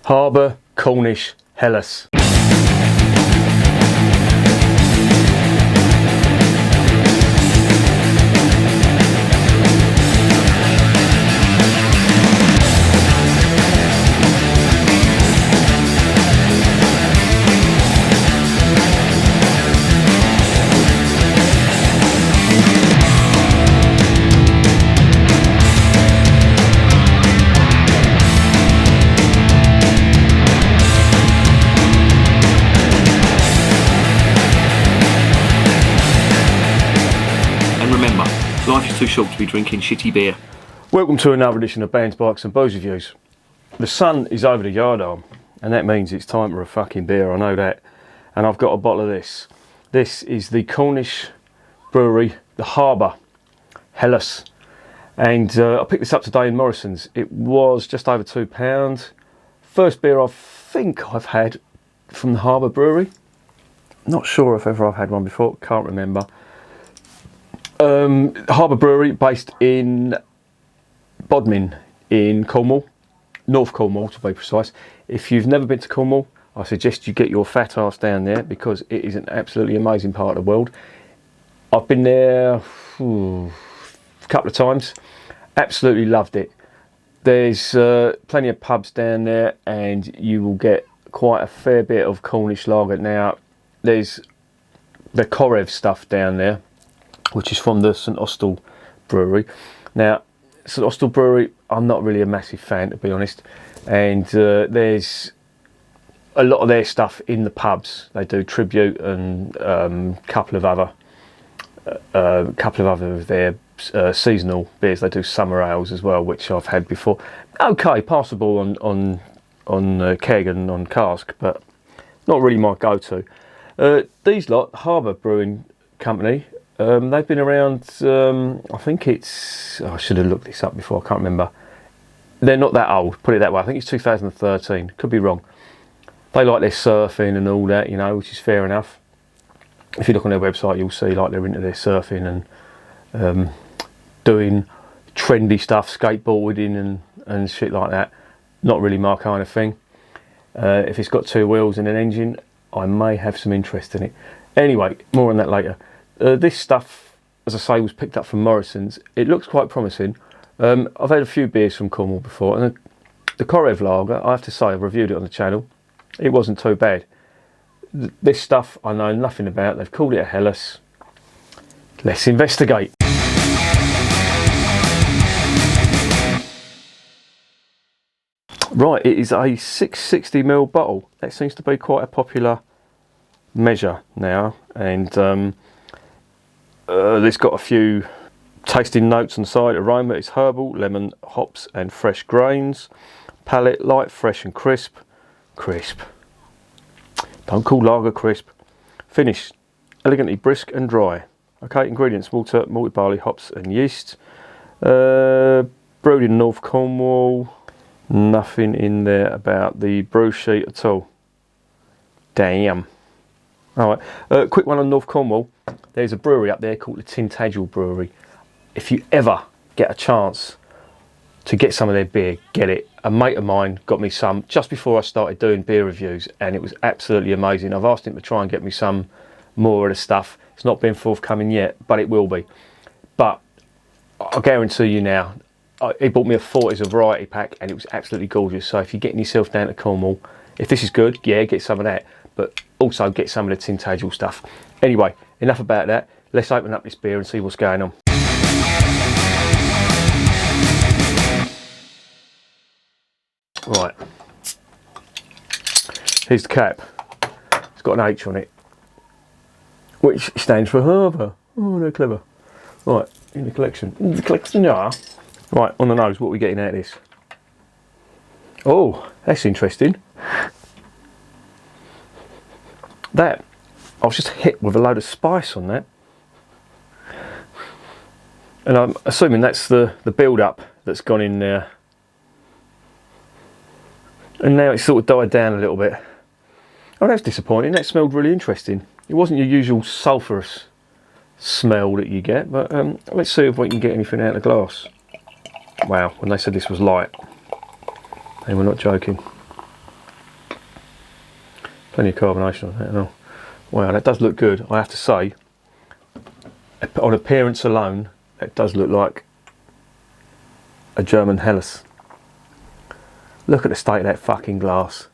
Harbour, Cornish, Hellas. Remember, life is too short to be drinking shitty beer. Welcome to another edition of Bands, Bikes and Booze Reviews. The sun is over the yard arm, and that means it's time for a fucking beer, I know that. And I've got a bottle of this. This is the Cornish Brewery, the Harbour, Hellas. And I picked this up today in Morrison's. It was just over £2. First beer I think I've had from the Harbour Brewery. Not sure if ever I've had one before, can't remember. Harbour Brewery, based in Bodmin in Cornwall, North Cornwall to be precise. If you've never been to Cornwall, I suggest you get your fat ass down there because it is an absolutely amazing part of the world. I've been there a couple of times, absolutely loved it. There's plenty of pubs down there and you will get quite a fair bit of Cornish lager. Now, there's the Korev stuff down there, which is from the St Austell Brewery. Now, St Austell Brewery, I'm not really a massive fan, to be honest. And there's a lot of their stuff in the pubs. They do Tribute and a couple of other of their seasonal beers. They do summer ales as well, which I've had before. Okay, passable on keg and on cask, but not really my go-to. These lot, Harbour Brewing Company. They've been around, I think it's, I should have looked this up before, I can't remember. They're not that old, put it that way. I think it's 2013, could be wrong. They like their surfing and all that, you know, which is fair enough. If you look on their website, you'll see like they're into their surfing and doing trendy stuff, skateboarding and shit like that. Not really my kind of thing. If it's got two wheels and an engine, I may have some interest in it. Anyway, more on that later. This stuff, as I say, was picked up from Morrison's. It looks quite promising. I've had a few beers from Cornwall before, and the Korev lager, I have to say, I've reviewed it on the channel. It wasn't too bad. This stuff I know nothing about. They've called it a Hellas. Let's investigate. Right, it is a 660ml bottle. That seems to be quite a popular measure now, and it's got a few tasting notes on the side. Aroma is herbal, lemon, hops and fresh grains. Palate, light, fresh and crisp. Crisp. Don't call lager crisp. Finish, elegantly brisk and dry. Okay, ingredients: water, malted barley, hops and yeast. Brewed in North Cornwall. Nothing in there about the brew sheet at all. Damn. Alright, quick one on North Cornwall. There's a brewery up there called the Tintagel Brewery. If you ever get a chance to get some of their beer, get it. A mate of mine got me some just before I started doing beer reviews, and it was absolutely amazing. I've asked him to try and get me some more of the stuff. It's not been forthcoming yet, but it will be. But I guarantee you now, he bought me a 40s variety pack, and it was absolutely gorgeous. So if you're getting yourself down to Cornwall, if this is good, yeah, get some of that. But also get some of the Tintagel stuff. Anyway, enough about that. Let's open up this beer and see what's going on. Right. Here's the cap. It's got an H on it, which stands for Harbour. Oh, they're clever. Right, in the collection. In the collection, yeah. Right, on the nose, what are we getting out of this? Oh, that's interesting. That, I was just hit with a load of spice on that. And I'm assuming that's the build-up that's gone in there. And now it's sort of died down a little bit. Oh, that's disappointing. That smelled really interesting. It wasn't your usual sulphurous smell that you get, but let's see if we can get anything out of the glass. Wow, when they said this was light, they were not joking. Plenty of carbonation on that and all. Wow, that does look good, I have to say. On appearance alone, it does look like a German Helles. Look at the state of that fucking glass.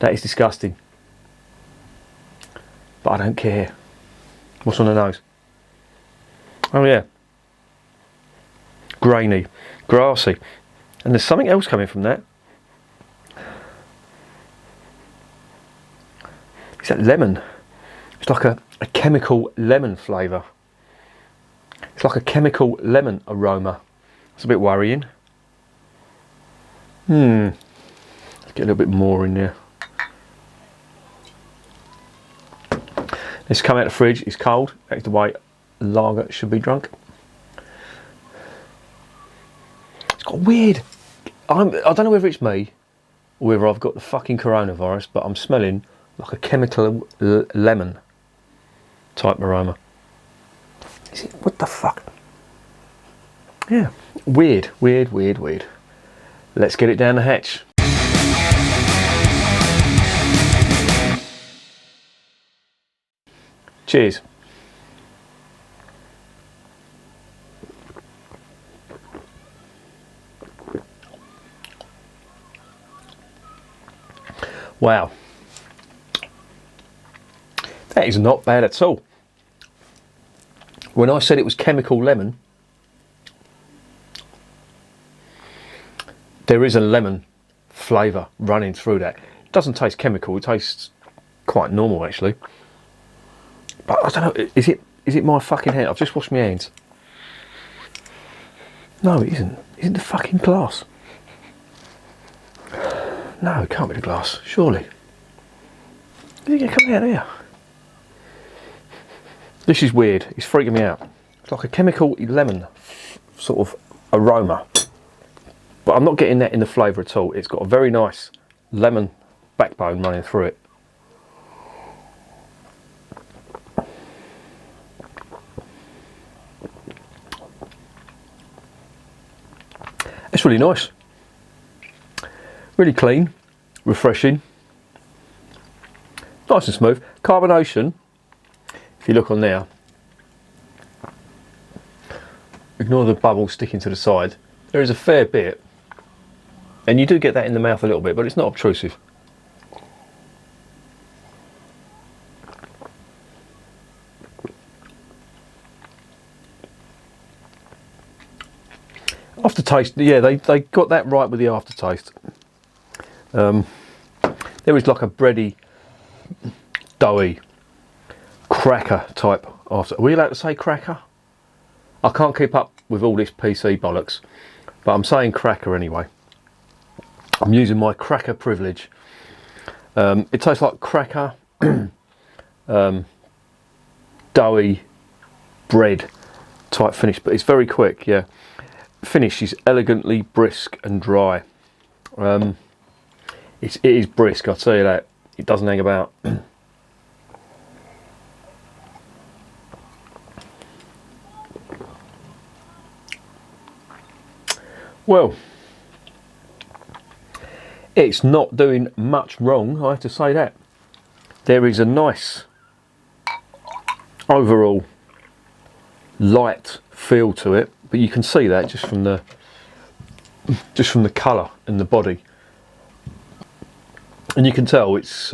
That is disgusting. But I don't care. What's on the nose? Oh yeah. Grainy, grassy. And there's something else coming from that. Is that lemon? It's like a chemical lemon flavour. It's like a chemical lemon aroma. It's a bit worrying. Let's get a little bit more in there. This come out of the fridge, it's cold. That's the way lager should be drunk. It's got weird. I don't know whether it's me or whether I've got the fucking coronavirus, but I'm smelling like a chemical lemon type aroma. Is it? What the fuck? Yeah, weird. Let's get it down the hatch. Cheers. Wow. That is not bad at all. When I said it was chemical lemon, there is a lemon flavour running through that. It doesn't taste chemical, it tastes quite normal actually. But I don't know, is it my fucking hand? I've just washed my hands. No, it isn't. Is it the fucking glass? No, it can't be the glass, surely. Is it going to come out here? This is weird, it's freaking me out. It's like a chemical lemon sort of aroma. But I'm not getting that in the flavour at all. It's got a very nice lemon backbone running through it. It's really nice. Really clean, refreshing. Nice and smooth. Carbonation, if you look on there, ignore the bubbles sticking to the side. There is a fair bit. And you do get that in the mouth a little bit, but it's not obtrusive. Aftertaste, yeah, they got that right with the aftertaste. There is like a bready, doughy, cracker type after. Are we allowed to say cracker? I can't keep up with all this PC bollocks, but I'm saying cracker anyway. I'm using my cracker privilege. It tastes like cracker, doughy bread type finish, but it's very quick, yeah. Finish is elegantly brisk and dry. It is brisk, I'll tell you that. It doesn't hang about. Well, it's not doing much wrong, I have to say that. There is a nice overall light feel to it, but you can see that just from the colour and the body, and you can tell it's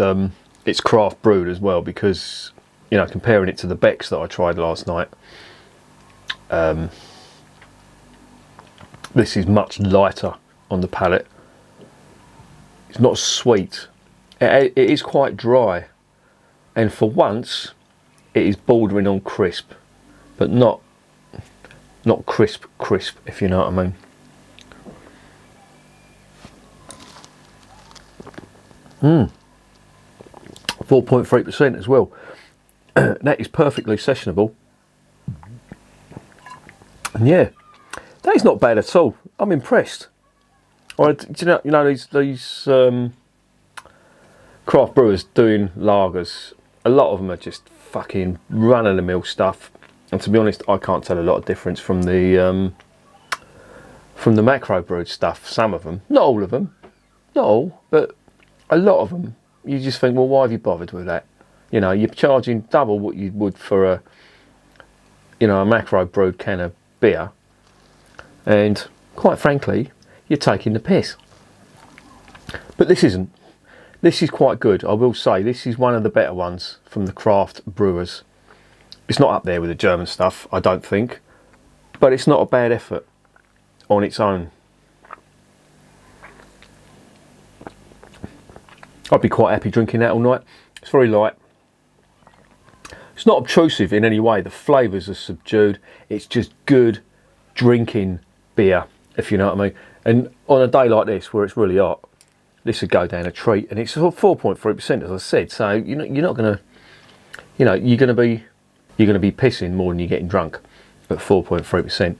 craft brewed as well, because, you know, comparing it to the Becks that I tried last night, this is much lighter on the palate. It's not sweet. It is quite dry, and for once it is bordering on crisp, but not crisp, if you know what I mean. 4.3% as well. That is perfectly sessionable. And yeah, that is not bad at all. I'm impressed. Do you know these craft brewers doing lagers? A lot of them are just fucking run-of-the-mill stuff. And to be honest, I can't tell a lot of difference from the macro brewed stuff. Some of them, not all of them, not all, but a lot of them you just think, well, why have you bothered with that? You know, you're charging double what you would for a macro brewed can of beer, and quite frankly, you're taking the piss. But this isn't. This is quite good, I will say. This is one of the better ones from the craft brewers. It's not up there with the German stuff, I don't think, but it's not a bad effort on its own. I'd be quite happy drinking that all night. It's very light. It's not obtrusive in any way. The flavours are subdued. It's just good drinking beer, if you know what I mean. And on a day like this, where it's really hot, this would go down a treat. And it's 4.3%, as I said. So you're not going to, you're going to be pissing more than you're getting drunk at 4.3%.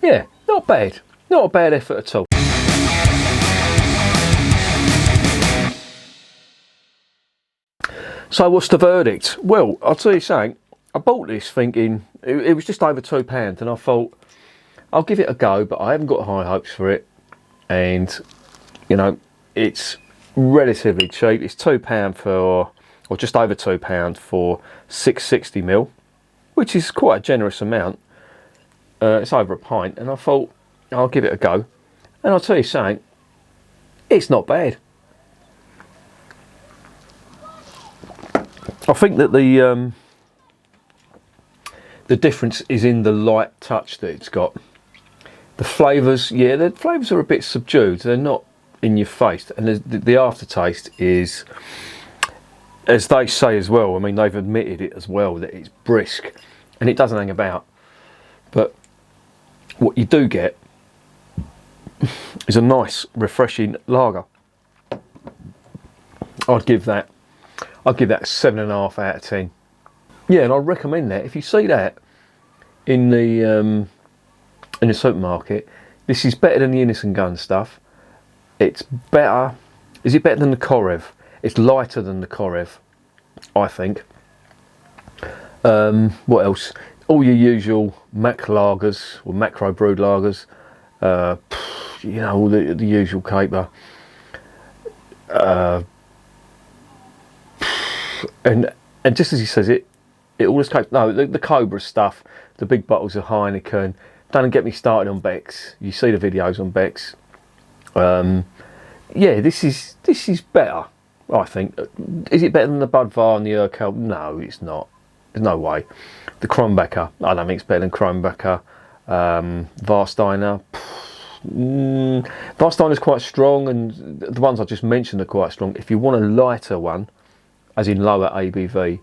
Yeah, not bad. Not a bad effort at all. So what's the verdict? Well, I'll tell you something. I bought this thinking it was just over £2, and I thought I'll give it a go, but I haven't got high hopes for it. And it's relatively cheap. It's £2 or just over £2 for 660ml, which is quite a generous amount. It's over a pint, and I thought I'll give it a go. And I'll tell you something, it's not bad. I think that the difference is in the light touch that it's got. The flavours, the flavours are a bit subdued. They're not in your face, and the aftertaste is, as they say as well. I mean, they've admitted it as well, that it's brisk and it doesn't hang about. But what you do get is a nice, refreshing lager. I'd give that 7.5 out of 10. Yeah, and I recommend that. If you see that in the supermarket, this is better than the Innocent Gun stuff. It's better. Is it better than the Korev? It's lighter than the Korev, I think. What else? All your usual Mac lagers or macro brewed lagers. All the usual caper. And just as he says it all escapes. No, the Cobra stuff, the big bottles of Heineken. Don't get me started on Beck's. You see the videos on Beck's. This is better, I think. Is it better than the Budvar and the Urkel? No, it's not. There's no way. The Kronbecker, I don't think it's better than Kronbecker. Warsteiner. Warsteiner's quite strong, and the ones I just mentioned are quite strong. If you want a lighter one, as in lower ABV,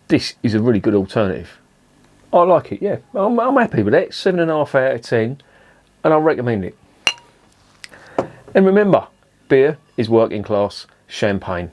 this is a really good alternative. I like it, yeah. I'm happy with it. 7.5 out of 10, and I recommend it. And remember, beer is working class champagne.